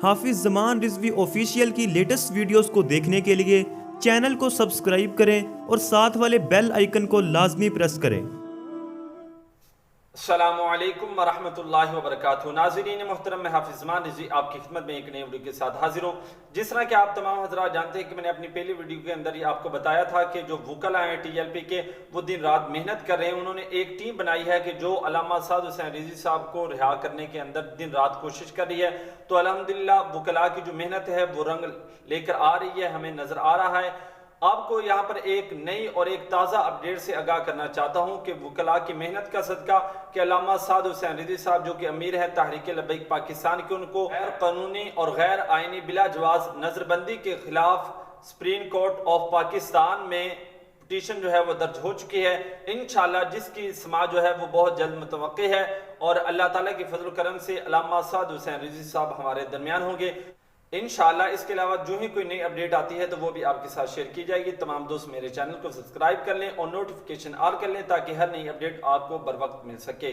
حافظ زمان رضوی آفیشیل کی latest videos کو دیکھنے کے لیے چینل کو سبسکرائب کریں اور ساتھ والے بیل آئیکن کو لازمی پریس کریں۔ السلام علیکم ورحمۃ اللہ وبرکاتہ۔ ناظرین محترم، میں حافظ زمان رضوی آپ کی خدمت میں ایک نئی ویڈیو کے ساتھ حاضر ہوں۔ جس طرح کہ آپ تمام حضرات جانتے ہیں کہ میں نے اپنی پہلی ویڈیو کے اندر یہ آپ کو بتایا تھا کہ جو وکلاء ہیں ٹی ایل پی کے، وہ دن رات محنت کر رہے ہیں۔ انہوں نے ایک ٹیم بنائی ہے کہ جو علامہ سعد حسین رضوی صاحب کو رہا کرنے کے اندر دن رات کوشش کر رہی ہے۔ تو الحمدللہ وکلاء کی جو محنت ہے وہ رنگ لے کر آ رہی ہے، ہمیں نظر آ رہا ہے۔ آپ کو یہاں پر ایک نئی اور ایک تازہ اپڈیٹ سے آگاہ کرنا چاہتا ہوں کہ وکلاء کی محنت کا صدقہ کہ علامہ سعد حسین رضوی صاحب جو کہ امیر ہے تحریک لبیک پاکستان کے، ان کو غیر قانونی اور غیر آئینی بلا جواز نظر بندی کے خلاف سپریم کورٹ آف پاکستان میں پٹیشن جو ہے وہ درج ہو چکی ہے۔ انشاءاللہ جس کی سماعت جو ہے وہ بہت جلد متوقع ہے، اور اللہ تعالیٰ کی فضل و کرم سے علامہ سعد حسین رضوی صاحب ہمارے درمیان ہوں گے انشاءاللہ۔ اس کے علاوہ جو ہی کوئی نئی اپڈیٹ آتی ہے تو وہ بھی آپ کے ساتھ شیئر کی جائے گی۔ تمام دوست میرے چینل کو سبسکرائب کر لیں اور نوٹیفیکیشن آل کر لیں تاکہ ہر نئی اپڈیٹ آپ کو بر وقت مل سکے۔